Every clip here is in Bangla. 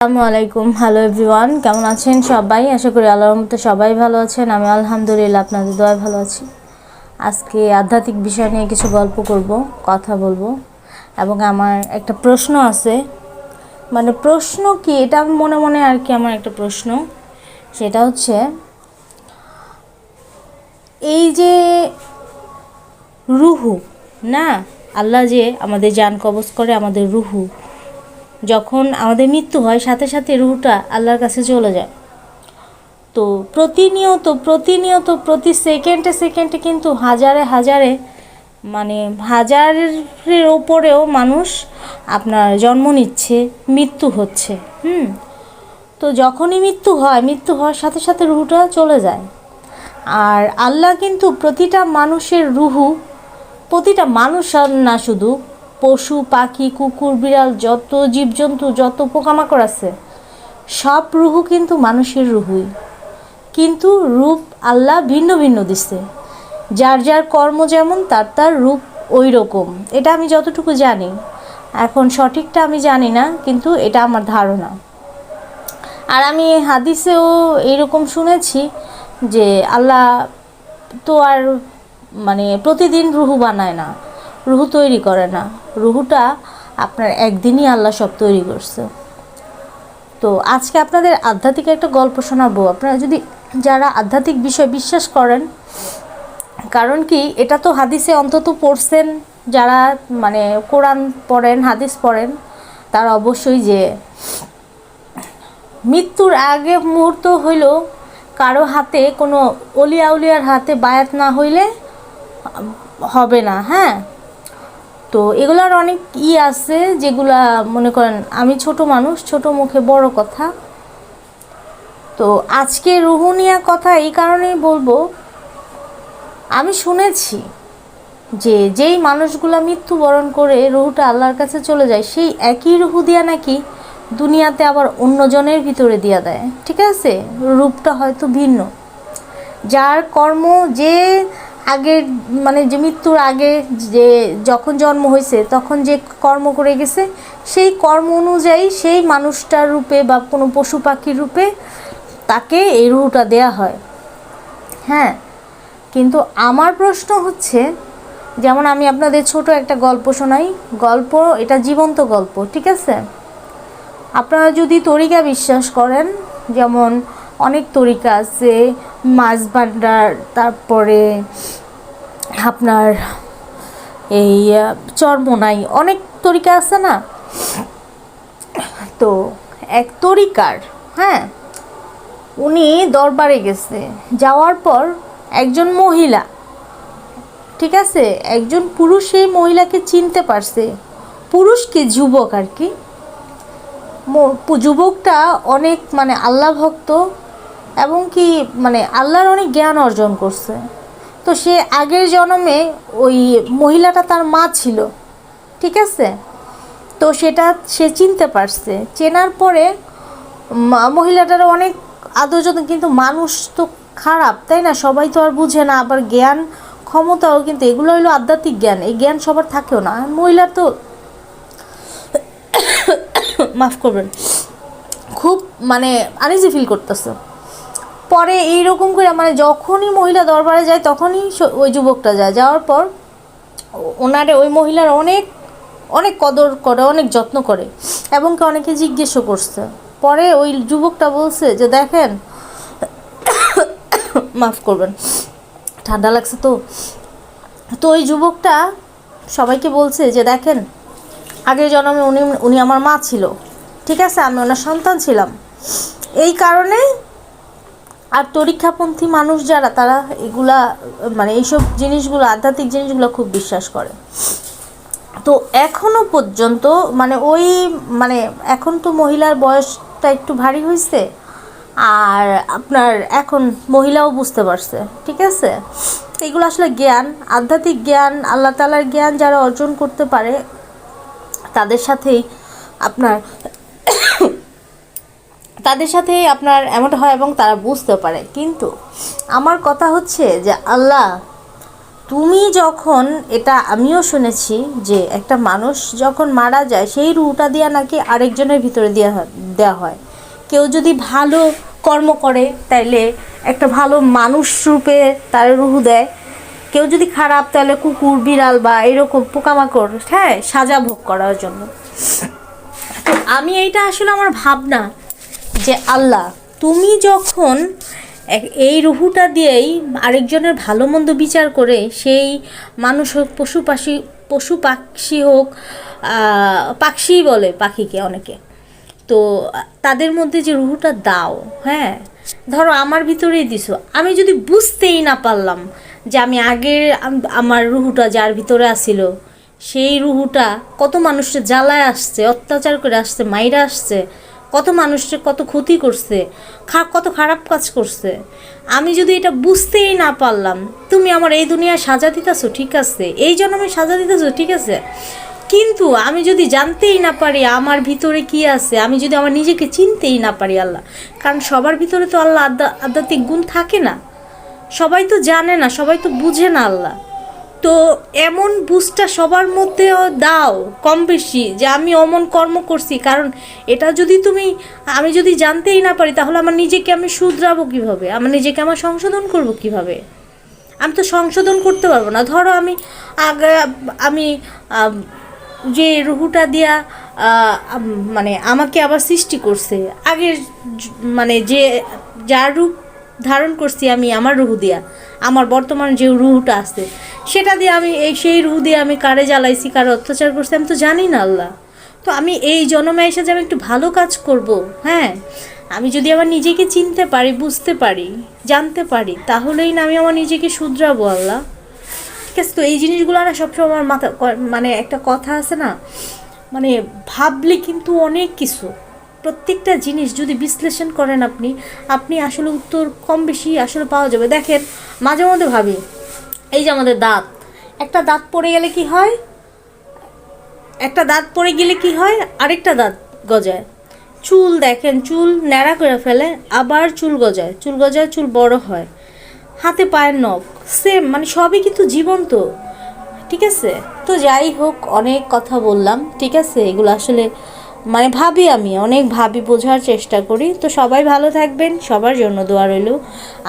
আসসালামু আলাইকুম। হ্যালো এভরিওয়ান, কেমন আছেন সবাই? আশা করি আল্লাহর রহমতে সবাই ভালো আছেন। আমি আলহামদুলিল্লাহ আপনাদের দোয়ায় ভালো আছি। আজকে আধ্যাত্মিক বিষয় নিয়ে কিছু গল্প করব, কথা বলবো, এবং আমার একটা প্রশ্ন আছে। মানে প্রশ্ন কি, এটা আমি মনে মনে আর কি আমার একটা প্রশ্ন, সেটা হচ্ছে এই যে রুহু না, আল্লাহ যে আমাদের জান কবজ করে, আমাদের রুহু যখন আমাদের মৃত্যু হয় সাথে সাথে রুহটা আল্লাহর কাছে চলে যায়। তো প্রতিনিয়ত প্রতি সেকেন্ডে সেকেন্ডে কিন্তু হাজারে হাজারে মানে হাজারের ওপরেও মানুষ আপনার জন্ম নিচ্ছে, মৃত্যু হচ্ছে। তো যখনই মৃত্যু হওয়ার সাথে সাথে রুহটা চলে যায়। আর আল্লাহ কিন্তু প্রতিটা মানুষের রুহু, প্রতিটা মানুষ না, শুধু পশু পাখি কুকুর বিড়াল যত জীবজন্তু যত পোকামাকড় আছে সব রুহু কিন্তু মানুষের রুহুই, কিন্তু রূপ আল্লাহ ভিন্ন ভিন্ন দিচ্ছে। যার যার কর্ম যেমন তার তার রূপ ওই রকম, এটা আমি যতটুকু জানি। এখন সঠিকটা আমি জানি না, কিন্তু এটা আমার ধারণা। আর আমি হাদিসেও এইরকম শুনেছি যে আল্লাহ তো আর মানে প্রতিদিন রুহু বানায় না, রুহু তৈরি করে না। রুহুটা আপনার একদিনই আল্লাহ সব তৈরি করছে। তো আজকে আপনাদের আধ্যাত্মিক একটা গল্প শোনাবো। আপনারা যদি যারা আধ্যাত্মিক বিষয় বিশ্বাস করেন, কারণ কি এটা তো হাদিসে অন্তত পড়ছেন, যারা মানে কোরআন পড়েন হাদিস পড়েন, তারা অবশ্যই যে মৃত্যুর আগে মুহূর্ত হইল কারো হাতে, কোনো অলিয়া উলিয়ার হাতে বায়াত না হইলে হবে না। হ্যাঁ, তো এগুলার অনেক আছে যেগুলা মনে করেন, আমি ছোট মানুষ, ছোট মুখে বড় কথা। তো আজকে রুহু নিয়া কথা এই কারণেই বলবো, আমি শুনেছি যে যেই মানুষগুলা মৃত্যুবরণ করে রুহুটা আল্লাহর কাছে চলে যায়, সেই একই রুহু দিয়া নাকি দুনিয়াতে আবার অন্যজনের ভিতরে দিয়া দেয়। ঠিক আছে, রূপটা হয়তো ভিন্ন। যার কর্ম যে আগের মানে যে মৃত্যুর আগে যে যখন জন্ম হয়েছে তখন যে কর্ম করে গেছে, সেই কর্ম অনুযায়ী সেই মানুষটার রূপে বা কোনো পশু পাখির রূপে তাকে এই রুহটা দেয়া হয়। হ্যাঁ, কিন্তু আমার প্রশ্ন হচ্ছে, যেমন আমি আপনাদের ছোট একটা গল্প শোনাই। গল্প এটা জীবন্ত গল্প, ঠিক আছে? আপনারা যদি তরিকা বিশ্বাস করেন, যেমন অনেক তরিকা আছে, মাছ ভান্ডার, তারপরে আপনার এই চরমোনাই, অনেক তরিকা আছে না? তো এক তরিকার, হ্যাঁ, উনি দরবারে গেছে, যাওয়ার পর একজন মহিলা, ঠিক আছে, একজন পুরুষ সেই মহিলাকে চিনতে পারছে। পুরুষ কি, যুবক আর কি। যুবকটা অনেক মানে আল্লাহ ভক্ত, এবং কি মানে আল্লাহর অনেক জ্ঞান অর্জন করছে। তো সে আগের জন্মে ওই মহিলাটা তার মা ছিল, ঠিক আছে? তো সেটা সে চিনতে পারছে। চেনার পরে মহিলাটার অনেক আদর যত্ন, কিন্তু মানুষ তো খারাপ, তাই না? সবাই তো আর বুঝে না। আবার জ্ঞান ক্ষমতাও, কিন্তু এগুলো হলো আধ্যাত্মিক জ্ঞান, এই জ্ঞান সবার থাকেও না। মহিলা তো মাফ করবেন, খুব মানে আনইজি ফিল করতেছে। পরে এইরকম করে মানে যখনই মহিলা দরবারে যায় তখনই ওই যুবকটা যায়। যাওয়ার পর ওনারে ওই মহিলার অনেক অনেক কদর করে, অনেক যত্ন করে, এবং কি অনেকে জিজ্ঞেসও করছে। পরে ওই যুবকটা বলছে যে দেখেন, মাফ করবেন, ঠান্ডা লাগছে তো। তো ওই যুবকটা সবাইকে বলছে যে দেখেন, আগের জন্মে উনি আমার মা ছিল, ঠিক আছে, আমি ওনার সন্তান ছিলাম। এই কারণে আর তরিকাপন্থী মানুষ যারা, তারা এগুলা মানে এইসব জিনিসগুলো, আধ্যাত্মিক জিনিসগুলো খুব বিশ্বাস করে। তো এখনো পর্যন্ত মানে ওই মানে এখন তো মহিলার বয়সটা একটু ভারী হয়েছে, আর আপনার এখন মহিলাও বুঝতে পারছে, ঠিক আছে? এগুলো আসলে জ্ঞান, আধ্যাত্মিক জ্ঞান, আল্লাহ তাআলার জ্ঞান যারা অর্জন করতে পারে তাদের সাথেই আপনার এমনটা হয় এবং তারা বুঝতে পারে। কিন্তু আমার কথা হচ্ছে যে আল্লাহ তুমি যখন, এটা আমিও শুনেছি যে একটা মানুষ যখন মারা যায় সেই রুহটা দিয়া নাকি আরেকজনের ভিতরে দেওয়া হয়। কেউ যদি ভালো কর্ম করে তাইলে একটা ভালো মানুষ রূপে তার রুহ দেয়, কেউ যদি খারাপ তাহলে কুকুর বিড়াল বা এরকম পোকামাকড়, হ্যাঁ, সাজা ভোগ করার জন্য। তো আমি এইটা আসলে আমার ভাবনা যে আল্লাহ তুমি যখন এই রুহুটা দিয়েই আরেকজনের ভালো মন্দ বিচার করে, সেই মানুষ হোক পশু পাখি হোক, পাখিই বলে পাখিকে অনেকে, তো তাদের মধ্যে যে রুহুটা দাও, হ্যাঁ, ধরো আমার ভিতরেই দিছো, আমি যদি বুঝতেই না পারলাম যে আমি আগের আমার রুহুটা যার ভিতরে আসিল সেই রুহুটা কত মানুষকে জ্বালায় আসছে, অত্যাচার করে আসছে, মাইরা আসছে, কত মানুষকে কত ক্ষতি করছে, কত খারাপ কাজ করছে, আমি যদি এটা বুঝতেই না পারলাম, তুমি আমার এই দুনিয়ায় সাজা দিতেছো, ঠিক আছে, এই জন্য আমি সাজা দিতেছো, ঠিক আছে, কিন্তু আমি যদি জানতেই না পারি আমার ভিতরে কি আছে, আমি যদি আমার নিজেকে চিনতেই না পারি আল্লাহ, কারণ সবার ভিতরে তো আল্লাহ আধ্যাত্মিক গুণ থাকে না, সবাই তো জানে না, সবাই তো বুঝে না আল্লাহ, তো এমন বুঝটা সবার মধ্যেও দাও কম বেশি যে আমি অমন কর্ম করছি, কারণ এটা যদি আমি যদি জানতেই না পারি তাহলে আমার নিজেকে আমি শুধরাবো কীভাবে, আমার নিজেকে আমার সংশোধন করব কিভাবে, আমি তো সংশোধন করতে পারবো না। ধরো আমি যে রুহুটা দিয়া মানে আমাকে আবার সৃষ্টি করছে আগের, মানে যার রূপ ধারণ করছি আমি আমার রুহু দিয়া, আমার বর্তমান যে রুহুটা আছে সেটা দিয়ে আমি সেই রুহু দিয়ে আমি কারে জ্বালাইছি, কারে অত্যাচার করছি, আমি তো জানি না আল্লাহ। তো আমি এই জন্মে এসে যে আমি একটু ভালো কাজ করব, হ্যাঁ, আমি যদি আমার নিজেকে চিনতে পারি, বুঝতে পারি, জানতে পারি, তাহলেই না আমি আমার নিজেকে শুধরাবো আল্লাহ। ঠিক আছে, তো এই জিনিসগুলো না সবসময় আমার মানে একটা কথা আছে না, মানে ভাবলে কিন্তু অনেক কিছু, প্রত্যেকটা জিনিস যদি বিশ্লেষণ করেন আপনি আসলে উত্তর কম বেশি আসলে পাওয়া যাবে। দেখেন, মাঝে মধ্যে ভাবি, এই যে আমাদের দাঁত, একটা দাঁত পড়ে গেলে কি হয়, আরেকটা দাঁত গজায়। চুল দেখেন, চুল ন্যাড়া করে ফেলে, আবার চুল গজায়, চুল বড় হয়। হাতে পায়ের নখ সেম, মানে সবই কিন্তু জীবন্ত। ঠিক আছে, তো যাই হোক, অনেক কথা বললাম, ঠিক আছে, এগুলো আসলে মানে আমি অনেক বোঝার চেষ্টা করি। তো সবাই ভালো থাকবেন, সবার জন্য দোয়া রইল,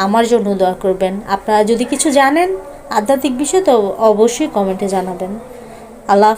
আমার জন্য দোয়া করবেন। আপনারা যদি কিছু জানেন আধ্যাত্মিক বিষয় তো অবশ্যই কমেন্টে জানাবেন। আল্লাহ।